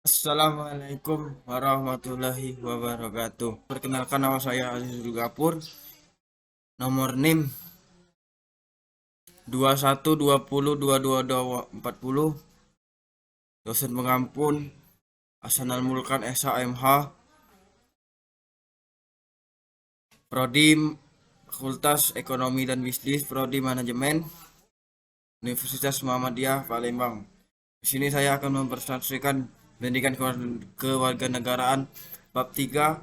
Assalamualaikum warahmatullahi wabarakatuh. Perkenalkan, nama saya Azizul Gapur. Nomor NIM 2120222240. Dosen pengampun Hasanal Mulkan SHMH. Prodi Fakultas Ekonomi dan Bisnis, Prodi Manajemen, Universitas Muhammadiyah Palembang. Di sini saya akan mempresentasikan pendidikan kewarganegaraan bab 3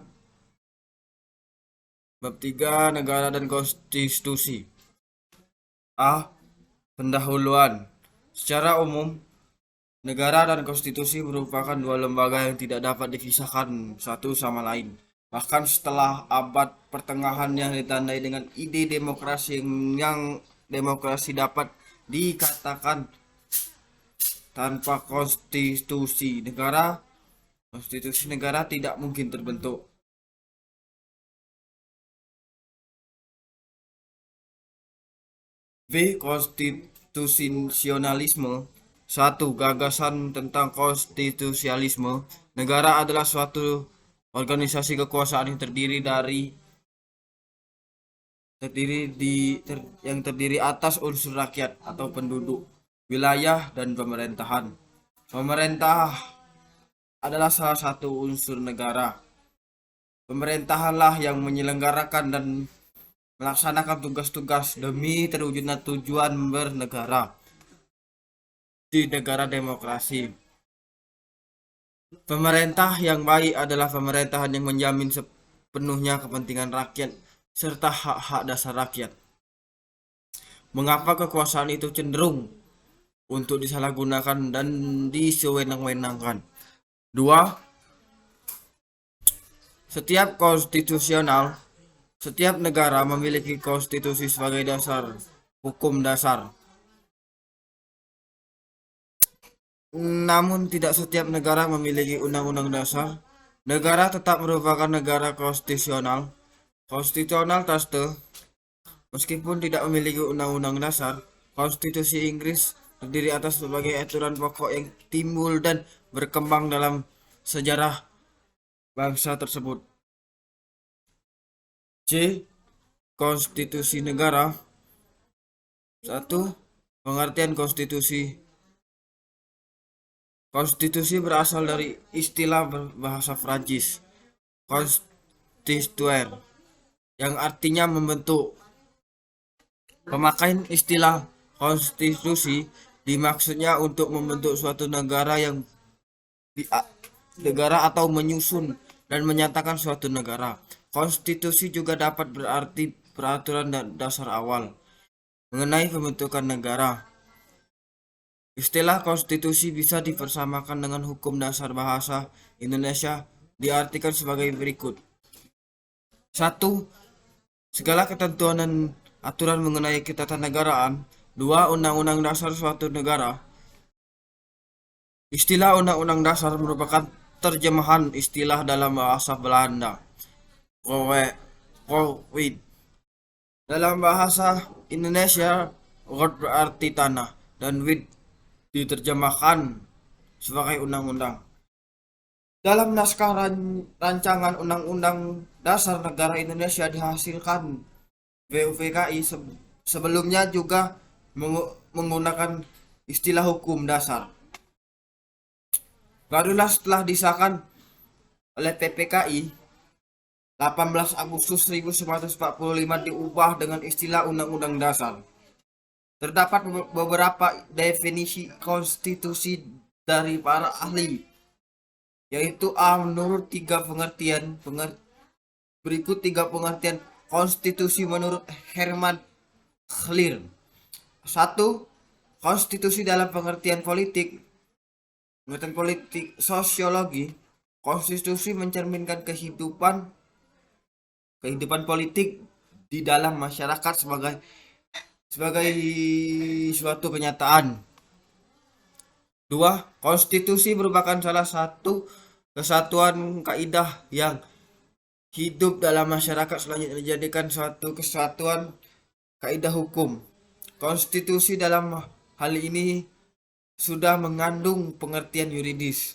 negara dan konstitusi. A. Pendahuluan. Secara umum, negara dan konstitusi merupakan dua lembaga yang tidak dapat dipisahkan satu sama lain. Bahkan setelah abad pertengahan yang ditandai dengan ide demokrasi yang demokrasi dapat dikatakan tanpa konstitusi negara tidak mungkin terbentuk. B. Konstitusionalisme. Satu, gagasan tentang konstitusialisme. Negara adalah suatu organisasi kekuasaan yang terdiri atas unsur rakyat atau penduduk, wilayah, dan pemerintahan. Pemerintah adalah salah satu unsur negara. Pemerintahanlah yang menyelenggarakan dan melaksanakan tugas-tugas demi terwujudnya tujuan bernegara di negara demokrasi. Pemerintah yang baik adalah pemerintahan yang menjamin sepenuhnya kepentingan rakyat serta hak-hak dasar rakyat. Mengapa kekuasaan itu cenderung untuk disalahgunakan dan disewenang-wenangkan? 2. Setiap negara memiliki konstitusi sebagai dasar hukum dasar. Namun tidak setiap negara memiliki undang-undang dasar. Negara tetap merupakan negara konstitusional. Meskipun tidak memiliki undang-undang dasar, konstitusi Inggris terdiri atas berbagai aturan pokok yang timbul dan berkembang dalam sejarah bangsa tersebut. C. Konstitusi negara. 1. Pengertian konstitusi. Konstitusi berasal dari istilah bahasa Prancis constituer, yang artinya membentuk. Pemakaian istilah konstitusi dimaksudnya untuk membentuk suatu negara atau menyusun dan menyatakan suatu negara. Konstitusi juga dapat berarti peraturan dan dasar awal mengenai pembentukan negara. Istilah konstitusi bisa dipersamakan dengan hukum dasar bahasa Indonesia, diartikan sebagai berikut. 1. Segala ketentuan dan aturan mengenai ketatanegaraan. 2. Undang-undang dasar suatu negara. Istilah undang-undang dasar merupakan terjemahan istilah dalam bahasa Belanda. Grondwet. Dalam bahasa Indonesia, grond berarti tanah dan wet diterjemahkan sebagai undang-undang. Dalam naskah rancangan Undang-Undang Dasar Negara Indonesia dihasilkan BUPKI sebelumnya juga menggunakan istilah hukum dasar. Barulah setelah disahkan oleh PPKI 18 Agustus 1945 diubah dengan istilah Undang-Undang Dasar. Terdapat beberapa definisi konstitusi dari para ahli, yaitu A. Menurut berikut tiga pengertian konstitusi menurut Herman Clear. 1. Konstitusi dalam pengertian politik sosiologi. Konstitusi mencerminkan kehidupan politik di dalam masyarakat sebagai suatu kenyataan. 2. Konstitusi merupakan salah satu kesatuan kaidah yang hidup dalam masyarakat selanjutnya dijadikan suatu kesatuan kaidah hukum. Konstitusi dalam hal ini sudah mengandung pengertian yuridis.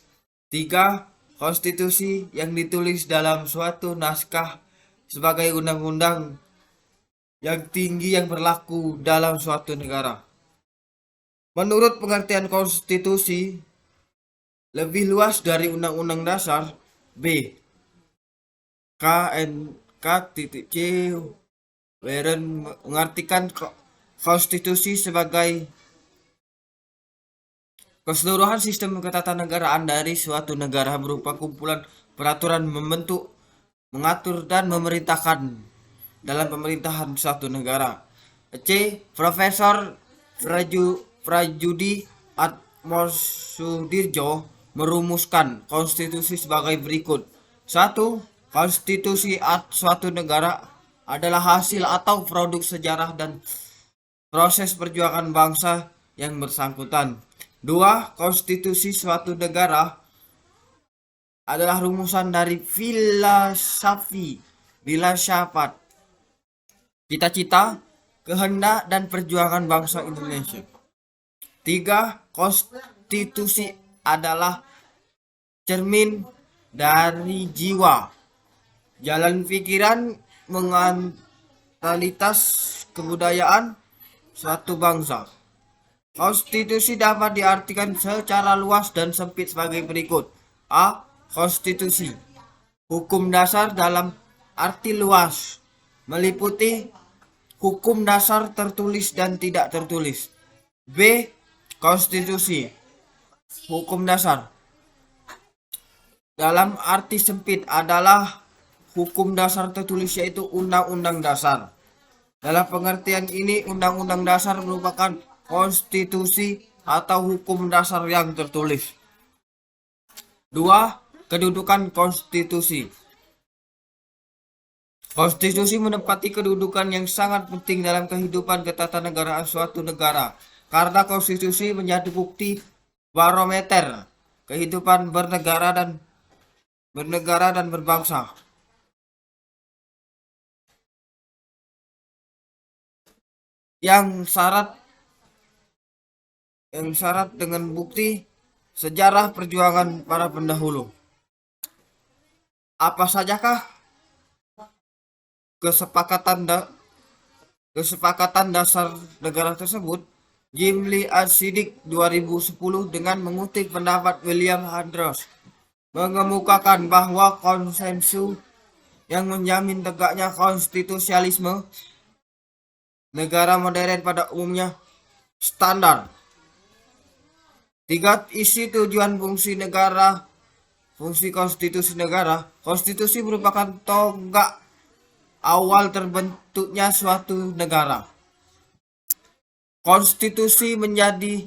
3. Konstitusi yang ditulis dalam suatu naskah sebagai undang-undang yang tinggi yang berlaku dalam suatu negara. Menurut pengertian konstitusi lebih luas dari undang-undang dasar, B. KNK.C. Weren mengartikan konstitusi sebagai keseluruhan sistem ketatanegaraan dari suatu negara berupa kumpulan peraturan membentuk, mengatur, dan memerintahkan dalam pemerintahan suatu negara. C. Profesor Prajudi Atmosudirjo merumuskan konstitusi sebagai berikut. 1. Konstitusi suatu negara adalah hasil atau produk sejarah dan proses perjuangan bangsa yang bersangkutan. 2. Konstitusi suatu negara adalah rumusan dari filsafat, cita-cita, kehendak, dan perjuangan bangsa Indonesia. 3. Konstitusi adalah cermin dari jiwa, jalan pikiran, mentalitas, kebudayaan suatu bangsa. Konstitusi dapat diartikan secara luas dan sempit sebagai berikut. A. Konstitusi hukum dasar dalam arti luas, meliputi hukum dasar tertulis dan tidak tertulis. B. Konstitusi hukum dasar dalam arti sempit adalah hukum dasar tertulis, yaitu Undang-Undang Dasar. Dalam pengertian ini, Undang-Undang Dasar merupakan konstitusi atau hukum dasar yang tertulis. 2. Kedudukan konstitusi. Konstitusi menempati kedudukan yang sangat penting dalam kehidupan ketatanegaraan suatu negara, karena konstitusi menjadi bukti barometer kehidupan bernegara dan berbangsa. Yang syarat dengan bukti sejarah perjuangan para pendahulu. Apa sajakah kesepakatan dasar negara tersebut? Jimli Al-Siddiq 2010 dengan mengutip pendapat William Handros mengemukakan bahwa konsensus yang menjamin tegaknya konstitusialisme negara modern pada umumnya standar. 3. Isi tujuan fungsi negara. Fungsi konstitusi negara. Konstitusi merupakan tonggak awal terbentuknya suatu negara. Konstitusi menjadi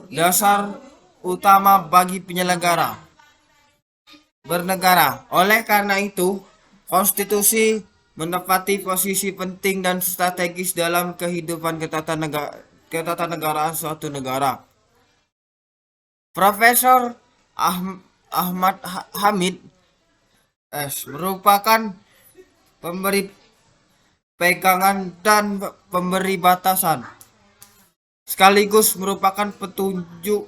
dasar utama bagi penyelenggara bernegara. Oleh karena itu, konstitusi menempati posisi penting dan strategis dalam kehidupan ketatanegaraan suatu negara. Profesor Ahmad Hamid merupakan pemberi pegangan dan pemberi batasan, sekaligus merupakan petunjuk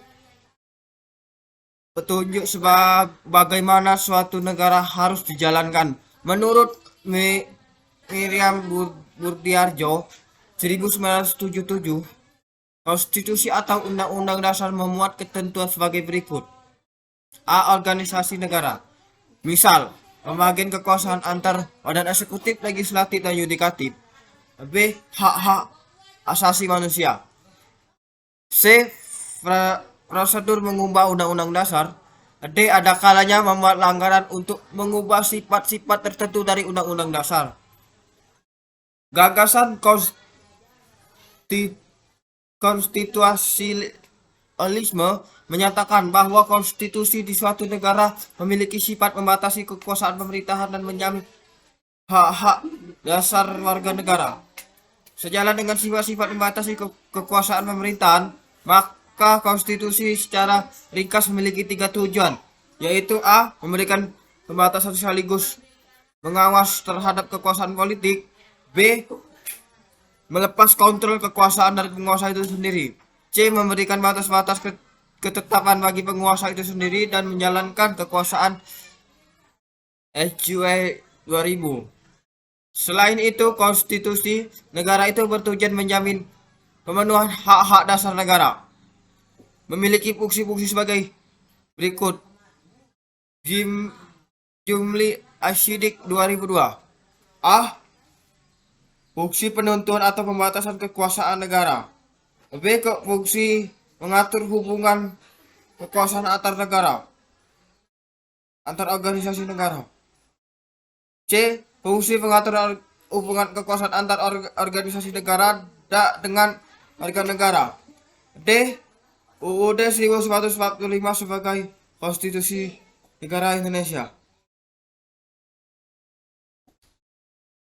sebagaimana suatu negara harus dijalankan. Menurut Miriam Burdiarjo 1977, konstitusi atau undang-undang dasar memuat ketentuan sebagai berikut. A. Organisasi negara. Misal, pembagian kekuasaan antar badan eksekutif, legislatif, dan yudikatif. B. Hak-hak asasi manusia. C. Prosedur mengubah undang-undang dasar. D. Ada kalanya membuat pelanggaran untuk mengubah sifat-sifat tertentu dari undang-undang dasar. Gagasan konstitusionalisme menyatakan bahwa konstitusi di suatu negara memiliki sifat membatasi kekuasaan pemerintahan dan menjamin hak-hak dasar warga negara. Sejalan dengan sifat-sifat membatasi kekuasaan pemerintahan, maka konstitusi secara ringkas memiliki 3 tujuan, yaitu A. Memberikan pembatasan sekaligus mengawas terhadap kekuasaan politik. B. Melepas kontrol kekuasaan dari penguasa itu sendiri. C. Memberikan batas-batas ketetapan bagi penguasa itu sendiri dan menjalankan kekuasaan SJW 2000. Selain itu, konstitusi negara itu bertujuan menjamin pemenuhan hak-hak dasar negara. Memiliki fungsi-fungsi sebagai berikut. Jumli Asyidik 2002. A. Fungsi penentuan atau pembatasan kekuasaan negara. B. Fungsi mengatur hubungan kekuasaan antar negara, antar organisasi negara. C. Fungsi mengatur hubungan kekuasaan antar organisasi negara dengan warga negara. D. UUD 1945 sebagai konstitusi negara Indonesia.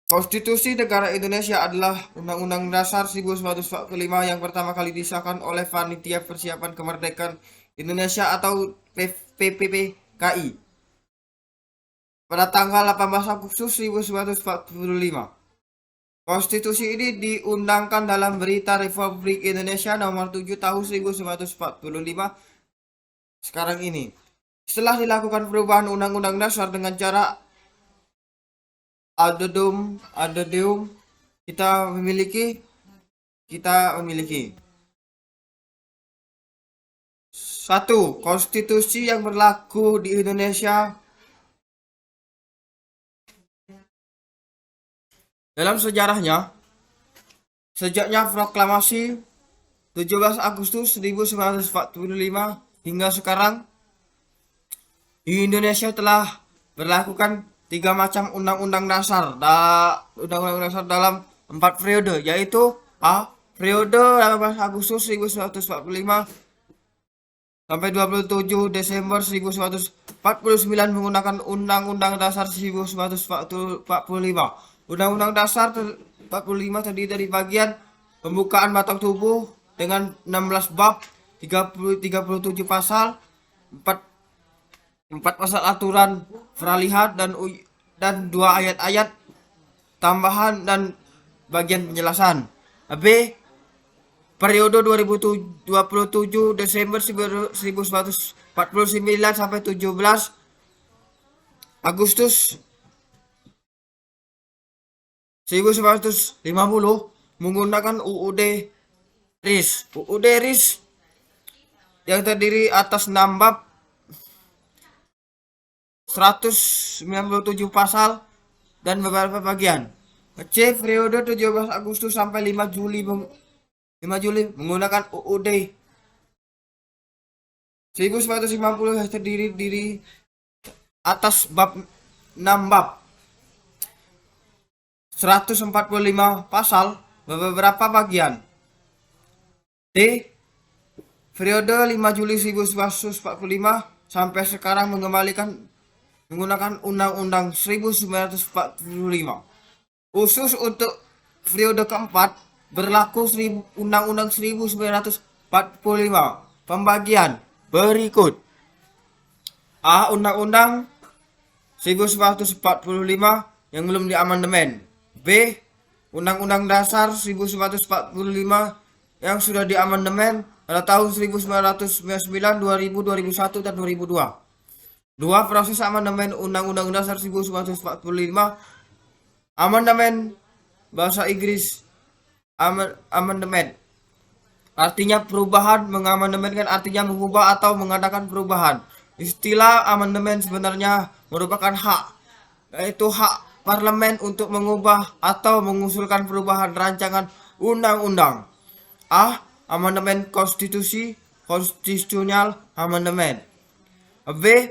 Konstitusi negara Indonesia adalah Undang-Undang Dasar 1945 yang pertama kali disahkan oleh Panitia Persiapan Kemerdekaan Indonesia atau PPPKI pada tanggal 18 Agustus 1945. Konstitusi ini diundangkan dalam Berita Republik Indonesia nomor 7 tahun 1945 sekarang ini. Setelah dilakukan perubahan Undang-Undang Dasar dengan cara addendum kita memiliki satu konstitusi yang berlaku di Indonesia. Dalam sejarahnya, sejaknya proklamasi 17 Agustus 1945 hingga sekarang, di Indonesia telah berlakukan 3 macam undang-undang dasar. Undang-undang dasar dalam 4 periode, yaitu A. Periode 18 Agustus 1945 sampai 27 Desember 1949 menggunakan Undang-Undang Dasar 1945. Undang-Undang Dasar 45 terdiri dari bagian pembukaan batang tubuh dengan 16 bab, 37 pasal, 4 pasal aturan peralihan dan 2 ayat-ayat tambahan dan bagian penjelasan. B. Periode 27 Desember 1949 sampai 17 Agustus 1950 menggunakan UUD RIS. UUD RIS yang terdiri atas 6 bab, 197 pasal dan beberapa bagian. C. Periode 17 Agustus sampai 5 Juli menggunakan UUD 1950 yang terdiri atas 6 bab, 145 pasal beberapa bagian. D. Periode 5 Juli 1945 sampai sekarang menggunakan Undang-Undang 1945. Khusus untuk periode keempat berlaku Undang-Undang 1945. Pembagian berikut. A. Undang-Undang 1945 yang belum diamandemen. B. Undang-Undang Dasar 1945 yang sudah diamandemen pada tahun 1999, 2000, 2001, dan 2002. 2. Proses amandemen Undang-Undang Dasar 1945. Amandemen bahasa Inggris amandemen artinya perubahan. Mengamandemen kan artinya mengubah atau mengadakan perubahan. Istilah amandemen sebenarnya merupakan hak, yaitu hak parlemen untuk mengubah atau mengusulkan perubahan rancangan undang-undang. A. Amandemen konstitusi, constitutional amendment. B.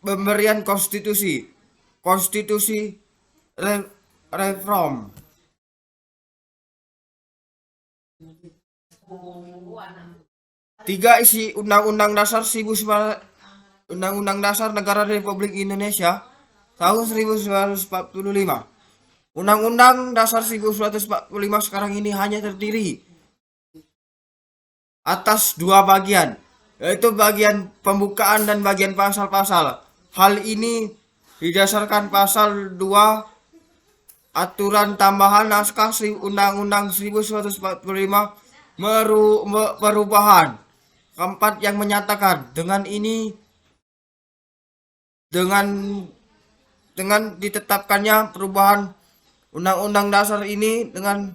Pemberian konstitusi, konstitusi reform. Tiga. Isi Undang-Undang Dasar Undang-Undang Dasar Negara Republik Indonesia tahun 1945. Undang-Undang Dasar 1945 sekarang ini hanya terdiri atas 2 bagian, yaitu bagian pembukaan dan bagian pasal-pasal. Hal ini didasarkan pasal 2 aturan tambahan naskah Undang-Undang 1945 perubahan keempat yang menyatakan dengan ditetapkannya perubahan Undang-Undang Dasar ini dengan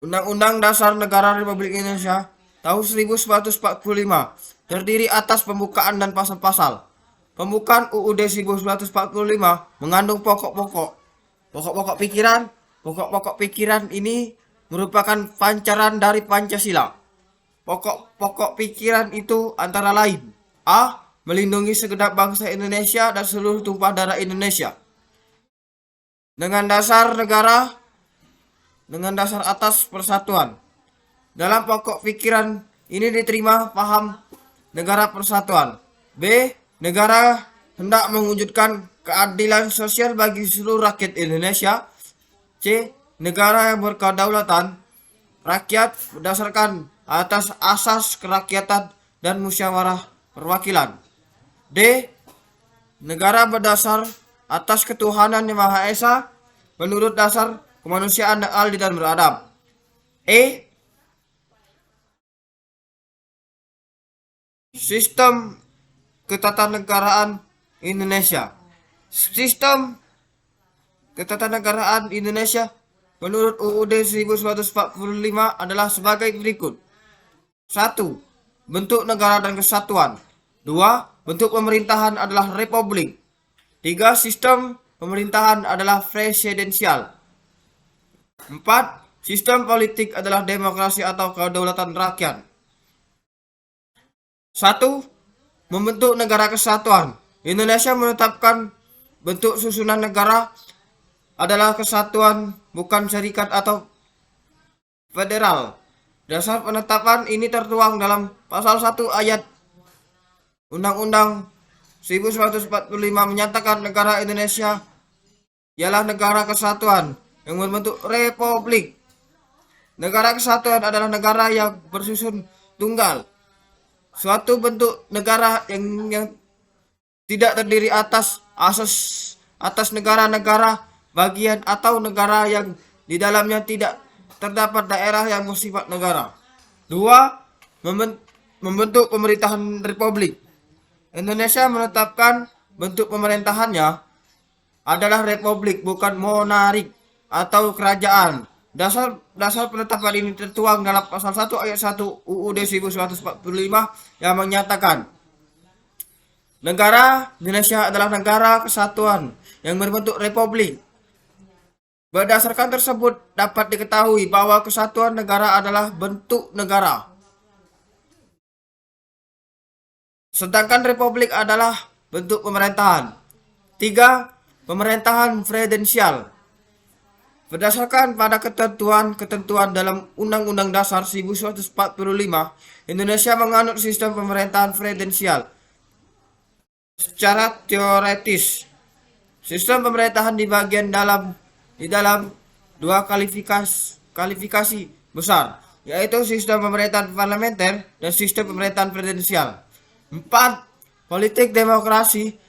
Undang-Undang Dasar Negara Republik Indonesia tahun 1945 terdiri atas pembukaan dan pasal-pasal. Pembukaan UUD 1945 mengandung pokok-pokok pikiran. Pokok-pokok pikiran ini merupakan pancaran dari Pancasila. Pokok-pokok pikiran itu antara lain: A. Melindungi segenap bangsa Indonesia dan seluruh tumpah darah Indonesia dengan dasar atas persatuan. Dalam pokok pikiran ini diterima paham negara persatuan. B. Negara hendak mewujudkan keadilan sosial bagi seluruh rakyat Indonesia. C. Negara yang berkedaulatan rakyat berdasarkan atas asas kerakyatan dan musyawarah perwakilan. D. Negara berdasar atas ketuhanan yang Maha Esa menurut dasar kemanusiaan yang adil dan beradab. E. Sistem ketatanegaraan Indonesia. Sistem ketatanegaraan Indonesia menurut UUD 1945 adalah sebagai berikut. 1. Bentuk negara dan kesatuan. 2. Bentuk pemerintahan adalah republik. 3. Sistem pemerintahan adalah presidensial. 4. Sistem politik adalah demokrasi atau kedaulatan rakyat. 1. Membentuk negara kesatuan. Indonesia menetapkan bentuk susunan negara adalah kesatuan, bukan serikat atau federal. Dasar penetapan ini tertuang dalam pasal 1 ayat Undang-Undang 1945 menyatakan negara Indonesia ialah negara kesatuan yang berbentuk republik. Negara kesatuan adalah negara yang bersusun tunggal. Suatu bentuk negara yang tidak terdiri atas negara-negara bagian atau negara yang di dalamnya tidak terdapat daerah yang bersifat negara. 2. Membentuk pemerintahan republik. Indonesia menetapkan bentuk pemerintahannya adalah republik, bukan monarik atau kerajaan. Dasar penetapan ini tertuang dalam pasal 1 ayat 1 UUD 1945 yang menyatakan negara Indonesia adalah negara kesatuan yang berbentuk republik. Berdasarkan tersebut dapat diketahui bahwa kesatuan negara adalah bentuk negara, sedangkan republik adalah bentuk pemerintahan. 3. Pemerintahan presidensial. Berdasarkan pada ketentuan dalam Undang-Undang Dasar 1945, Indonesia menganut sistem pemerintahan presidensial. Secara teoretis, sistem pemerintahan dibagian di dalam dua kualifikasi besar, yaitu sistem pemerintahan parlementer dan sistem pemerintahan presidensial. 4. Politik demokrasi.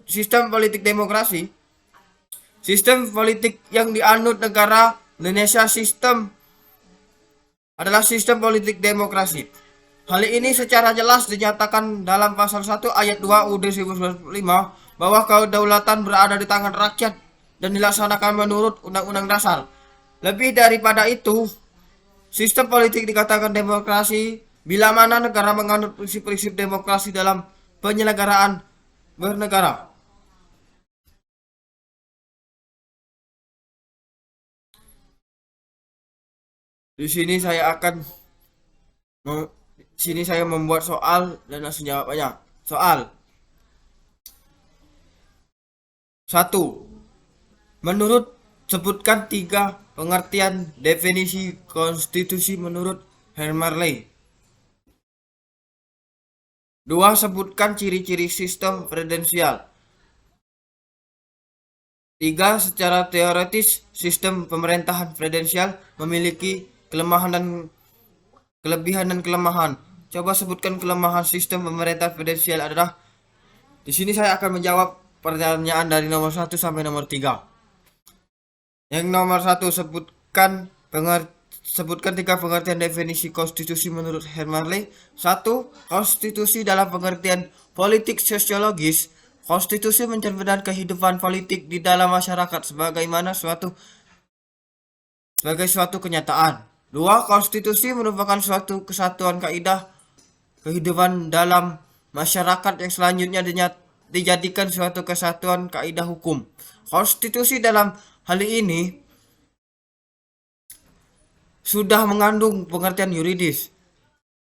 Sistem politik yang dianut negara Indonesia adalah sistem politik demokrasi. Hal ini secara jelas dinyatakan dalam pasal 1 ayat 2 UUD 1945 bahwa kedaulatan berada di tangan rakyat dan dilaksanakan menurut Undang-Undang Dasar. Lebih daripada itu, sistem politik dikatakan demokrasi bila mana negara menganut prinsip-prinsip demokrasi dalam penyelenggaraan bernegara. Di sini saya membuat soal dan langsung jawab aja. Soal 1. Menurut sebutkan 3 pengertian definisi konstitusi menurut Hermarley. 2. Sebutkan ciri-ciri sistem presidensial. 3. Secara teoretis, sistem pemerintahan presidensial memiliki kelebihan dan kelemahan. Coba sebutkan kelemahan sistem pemerintahan presidensial adalah. Di sini saya akan menjawab pertanyaan dari nomor 1 sampai nomor 3. Yang nomor 1, Sebutkan 3 pengertian definisi konstitusi menurut Hermarley. 1. Konstitusi dalam pengertian politik sosiologis. Konstitusi mencerminkan kehidupan politik di dalam masyarakat sebagai suatu kenyataan. 2. Konstitusi merupakan suatu kesatuan kaidah kehidupan dalam masyarakat yang selanjutnya dijadikan suatu kesatuan kaidah hukum. Konstitusi dalam hal ini sudah mengandung pengertian yuridis.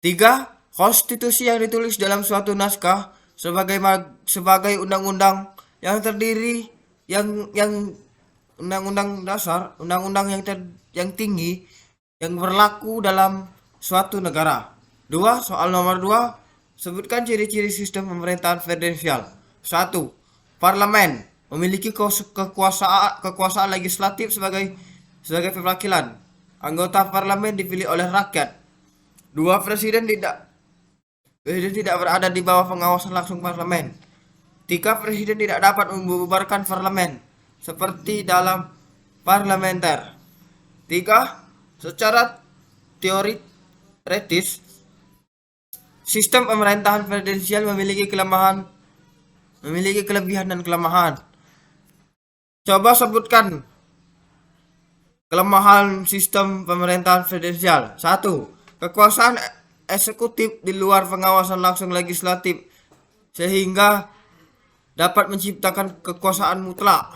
3. Konstitusi yang ditulis dalam suatu naskah sebagai undang-undang yang terdiri yang undang-undang dasar, undang-undang yang tinggi yang berlaku dalam suatu negara. 2. Soal nomor 2, sebutkan ciri-ciri sistem pemerintahan presidensial. 1. Parlemen memiliki kekuasaan legislatif sebagai perwakilan. Anggota parlemen dipilih oleh rakyat. 2. Presiden tidak berada di bawah pengawasan langsung parlemen. 3. Presiden tidak dapat membubarkan parlemen seperti dalam parlementer. 3. Secara teoritis, sistem pemerintahan presidensial memiliki kelebihan dan kelemahan. Coba sebutkan kelemahan sistem pemerintahan presidensial. 1. Kekuasaan eksekutif di luar pengawasan langsung legislatif sehingga dapat menciptakan kekuasaan mutlak.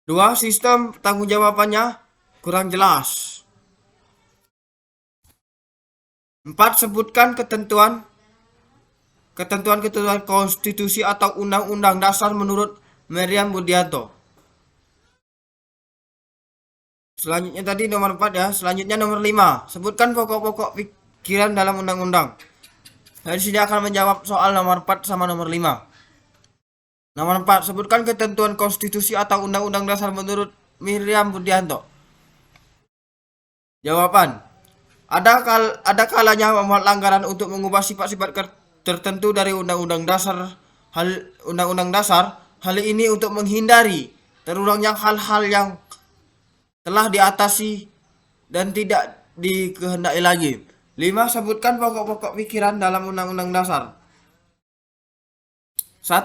2. Sistem tanggung jawabannya kurang jelas. 4. Sebutkan ketentuan konstitusi atau undang-undang dasar menurut Meriam Budianto. Selanjutnya tadi nomor 4 ya. Selanjutnya nomor 5. Sebutkan pokok-pokok pikiran dalam undang-undang. Dari sini akan menjawab soal nomor 4 sama nomor 5. Nomor 4. Sebutkan ketentuan konstitusi atau undang-undang dasar menurut Meriam Budianto. Jawaban. Ada kalanya memuat anggaran untuk mengubah sifat-sifat tertentu dari undang-undang dasar. Hal ini untuk menghindari terulangnya hal-hal yang telah diatasi dan tidak dikehendaki lagi. 5. Sebutkan pokok-pokok pikiran dalam undang-undang dasar. 1.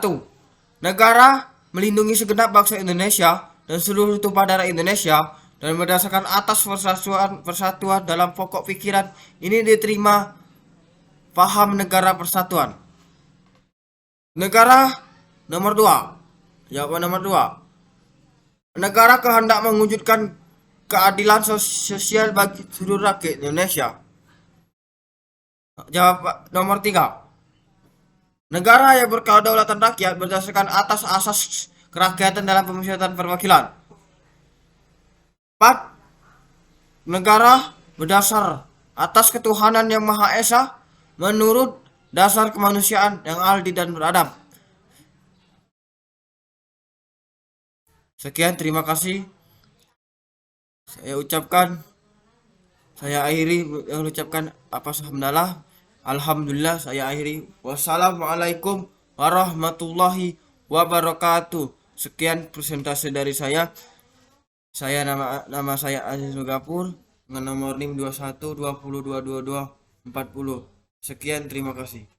Negara melindungi segenap bangsa Indonesia dan seluruh tumpah darah Indonesia, dan berdasarkan atas persatuan dalam pokok pikiran ini diterima paham negara persatuan. Negara nomor 2. Jawaban nomor 2. Negara kehendak mewujudkan keadilan sosial bagi seluruh rakyat Indonesia. Jawab nomor 3. Negara yang berkedaulatan rakyat berdasarkan atas asas kerakyatan dalam pemusatan perwakilan. 4. Negara berdasar atas ketuhanan yang Maha Esa menurut dasar kemanusiaan yang adil dan beradab. Sekian, terima kasih. Saya akhiri mengucapkan alhamdulillah. Saya akhiri. Wassalamualaikum warahmatullahi wabarakatuh. Sekian presentasi dari saya. Nama saya Aziz Nugapur dengan nomor NIM 21 20 222 40. Sekian, terima kasih.